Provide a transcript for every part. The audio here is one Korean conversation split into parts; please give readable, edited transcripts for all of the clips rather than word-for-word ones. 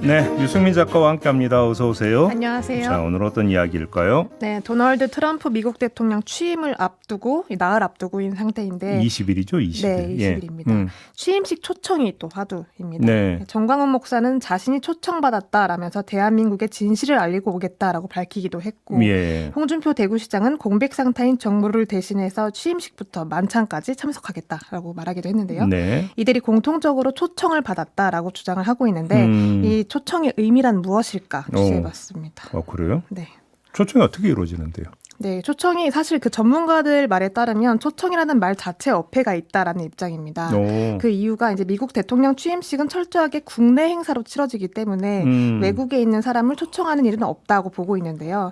네, 유승민 작가와 함께합니다. 어서 오세요. 안녕하세요. 자, 오늘 어떤 이야기일까요? 네, 도널드 트럼프 미국 대통령 취임을 앞두고 나흘 앞두고인 상태인데 20일이죠, 20일. 네, 20일입니다. 취임식 초청이 또 화두입니다. 네. 정광훈 목사는 자신이 초청받았다라면서 대한민국의 진실을 알리고 오겠다라고 밝히기도 했고 예. 홍준표 대구시장은 공백 상태인 정부를 대신해서 취임식부터 만찬까지 참석하겠다라고 말하기도 했는데요. 네. 이들이 공통적으로 초청을 받았다라고 주장을 하고 있는데 이 초청의 의미란 무엇일까 취재해봤습니다. 그래요? 네. 초청이 어떻게 이루어지는데요? 네, 초청이 사실 그 전문가들 말에 따르면 초청이라는 말 자체 어폐가 있다라는 입장입니다. 그 이유가 이제 미국 대통령 취임식은 철저하게 국내 행사로 치러지기 때문에 외국에 있는 사람을 초청하는 일은 없다고 보고 있는데요.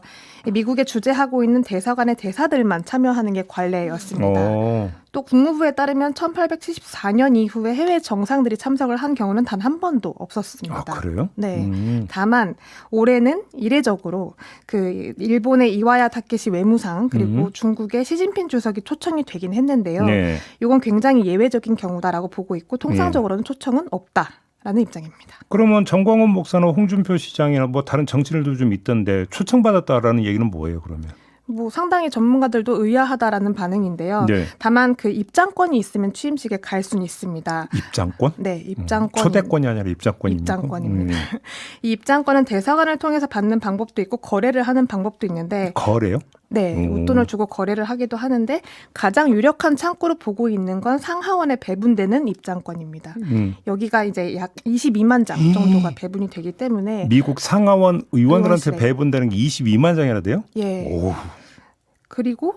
미국에 주재하고 있는 대사관의 대사들만 참여하는 게 관례였습니다. 또 국무부에 따르면 1874년 이후에 해외 정상들이 참석을 한 경우는 단 한 번도 없었습니다. 아, 그래요? 네. 다만 올해는 이례적으로 그 일본의 이와야 타케시 외무상 그리고 중국의 시진핑 주석이 초청이 되긴 했는데요. 네. 이건 굉장히 예외적인 경우다라고 보고 있고 통상적으로는 초청은 없다라는 입장입니다. 그러면 정광훈 목사나 홍준표 시장이나 뭐 다른 정치인들도 좀 있던데 초청받았다라는 얘기는 뭐예요, 그러면? 뭐 상당히 전문가들도 의아하다라는 반응인데요. 네. 다만 그 입장권이 있으면 취임식에 갈 수는 있습니다. 입장권? 네, 입장권. 초대권이 아니라 입장권입니까? 입장권입니다. 이 입장권은 대사관을 통해서 받는 방법도 있고 거래를 하는 방법도 있는데 거래요? 네, 웃돈을 주고 거래를 하기도 하는데 가장 유력한 창구로 보고 있는 건 상하원에 배분되는 입장권입니다. 여기가 이제 약 22만 장 정도가 배분이 되기 때문에 미국 상하원 의원들한테 의원실에. 배분되는 게 22만 장이나 돼요? 예. 오. 그리고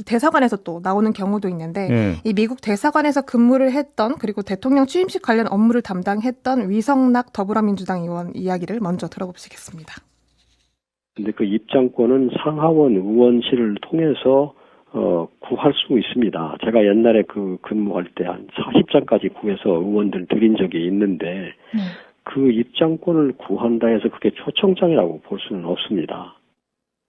대사관에서 또 나오는 경우도 있는데 예. 이 미국 대사관에서 근무를 했던 그리고 대통령 취임식 관련 업무를 담당했던 위성락 더불어민주당 의원 이야기를 먼저 들어보시겠습니다. 근데 그 입장권은 상하원 의원실을 통해서 구할 수 있습니다. 제가 옛날에 그 근무할 때 한 40장까지 구해서 의원들 드린 적이 있는데 그 입장권을 구한다 해서 그게 초청장이라고 볼 수는 없습니다.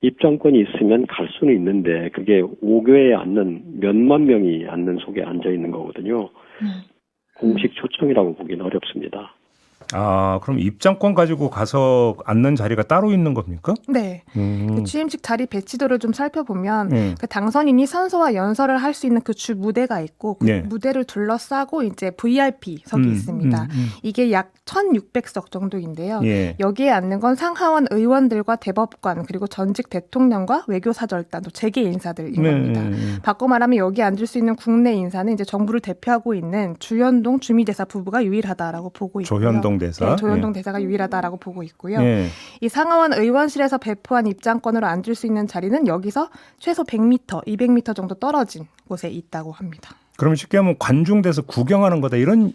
입장권이 있으면 갈 수는 있는데 그게 5교에 앉는 몇만 명이 앉는 속에 앉아 있는 거거든요. 공식 초청이라고 보기는 어렵습니다. 아, 그럼 입장권 가지고 가서 앉는 자리가 따로 있는 겁니까? 네. 그 취임식 자리 배치도를 좀 살펴보면 네. 그 당선인이 선서와 연설을 할 수 있는 그 주 무대가 있고 그 네. 무대를 둘러싸고 이제 VIP석이 있습니다. 이게 약 1,600석 정도인데요. 예. 여기에 앉는 건 상하원 의원들과 대법관 그리고 전직 대통령과 외교사절단 또 재계 인사들인 겁니다. 바꿔 말하면 여기 앉을 수 있는 국내 인사는 이제 정부를 대표하고 있는 주현동 주미대사 부부가 유일하다라고 보고 있고요. 조현동 대사. 네, 조현동 대사가 유일하다라고 보고 있고요. 예. 이 상하원 의원실에서 배포한 입장권으로 앉을 수 있는 자리는 여기서 최소 100m, 200m 정도 떨어진 곳에 있다고 합니다. 그러면 쉽게 하면 관중돼서 구경하는 거다 이런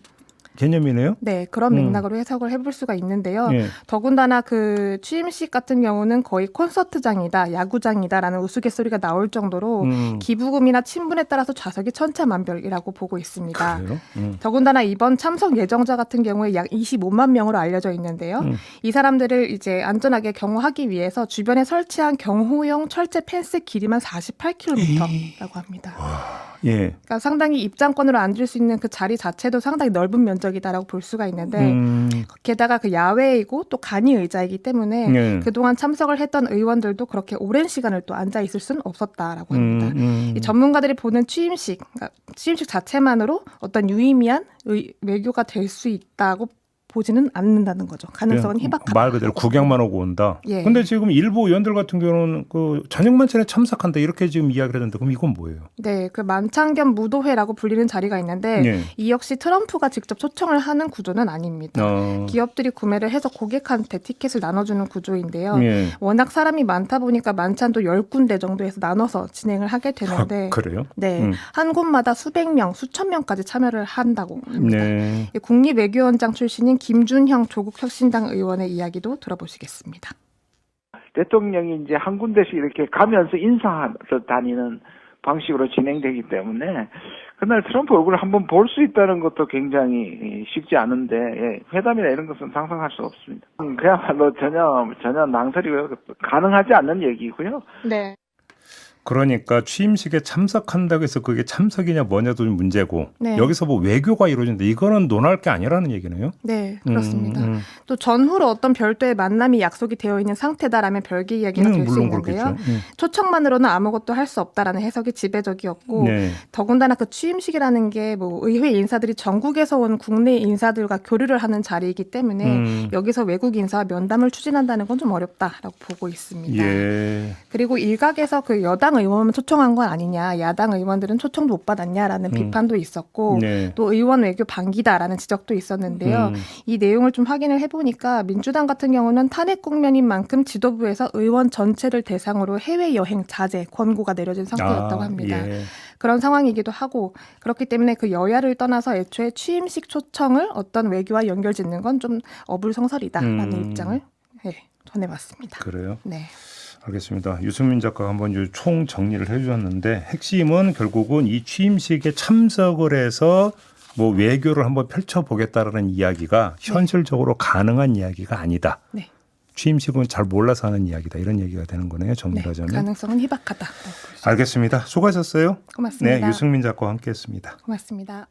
개념이네요? 네, 그런 맥락으로 해석을 해볼 수가 있는데요. 예. 더군다나 그 취임식 같은 경우는 거의 콘서트장이다, 야구장이다라는 우스갯소리가 나올 정도로 기부금이나 친분에 따라서 좌석이 천차만별이라고 보고 있습니다. 그래요? 더군다나 이번 참석 예정자 같은 경우에 약 25만 명으로 알려져 있는데요. 이 사람들을 이제 안전하게 경호하기 위해서 주변에 설치한 경호용 철제 펜스 길이만 48km라고 합니다. 예. 그러니까 상당히 입장권으로 앉을 수 있는 그 자리 자체도 상당히 넓은 면적이다라고 볼 수가 있는데 게다가 그 야외이고 또 간이 의자이기 때문에 예. 그동안 참석을 했던 의원들도 그렇게 오랜 시간을 또 앉아 있을 수는 없었다라고 합니다. 이 전문가들이 보는 취임식, 그러니까 취임식 자체만으로 어떤 유의미한 외교가 될 수 있다고 보지는 않는다는 거죠. 가능성은 희박하다. 말 그대로 구경만 오고 온다. 예. 근데 지금 일부 의원들 같은 경우는 그 저녁 만찬에 참석한다 이렇게 지금 이야기를 하는데 그럼 이건 뭐예요? 네, 그 만찬 겸 무도회라고 불리는 자리가 있는데 예. 이 역시 트럼프가 직접 초청을 하는 구조는 아닙니다. 기업들이 구매를 해서 고객한테 티켓을 나눠주는 구조인데요. 예. 워낙 사람이 많다 보니까 만찬도 10군데 정도에서 나눠서 진행을 하게 되는데 그래요? 네, 한 곳마다 수백 명, 수천 명까지 참여를 한다고 합니다. 네. 국립외교원장 출신인 김준형 조국혁신당 의원의 이야기도 들어보시겠습니다. 대통령이 이제 한 군데씩 이렇게 가면서 인사하러 다니는 방식으로 진행되기 때문에 그날 트럼프 얼굴을 한번 볼 수 있다는 것도 굉장히 쉽지 않은데 회담이나 이런 것은 상상할 수 없습니다. 그야말로 전혀 낭설이고요. 가능하지 않는 얘기고요. 네. 그러니까 취임식에 참석한다고 해서 그게 참석이냐 뭐냐도 좀 문제고 네. 여기서 뭐 외교가 이루어진다. 이거는 논할 게 아니라는 얘기네요. 네, 그렇습니다. 또 전후로 어떤 별도의 만남이 약속이 되어 있는 상태다라면 별개 이야기가 될 수 있는데요. 초청만으로는 아무것도 할 수 없다라는 해석이 지배적이었고 네. 더군다나 그 취임식이라는 게 뭐 의회 인사들이 전국에서 온 국내 인사들과 교류를 하는 자리이기 때문에 여기서 외국 인사와 면담을 추진한다는 건 좀 어렵다라고 보고 있습니다. 예. 그리고 일각에서 그 여당 의원만 초청한 건 아니냐, 야당 의원들은 초청도 못 받았냐라는 비판도 있었고 네. 또 의원 외교 방기다라는 지적도 있었는데요. 이 내용을 좀 확인을 해보니까 민주당 같은 경우는 탄핵 국면인 만큼 지도부에서 의원 전체를 대상으로 해외여행 자제 권고가 내려진 상태였다고 합니다. 예. 그런 상황이기도 하고 그렇기 때문에 그 여야를 떠나서 애초에 취임식 초청을 어떤 외교와 연결짓는 건 좀 어불성설이다라는 입장을 전해봤습니다. 그래요? 네. 알겠습니다. 유승민 작가가 한번 총 정리를 해주셨는데 핵심은 결국은 이 취임식에 참석을 해서 뭐 외교를 한번 펼쳐보겠다라는 이야기가 현실적으로 가능한 이야기가 아니다. 네. 취임식은 잘 몰라서 하는 이야기다. 이런 얘기가 되는 거네요. 정리를 하자면. 가능성은 희박하다. 알겠습니다. 수고하셨어요. 고맙습니다. 네, 유승민 작가와 함께했습니다. 고맙습니다.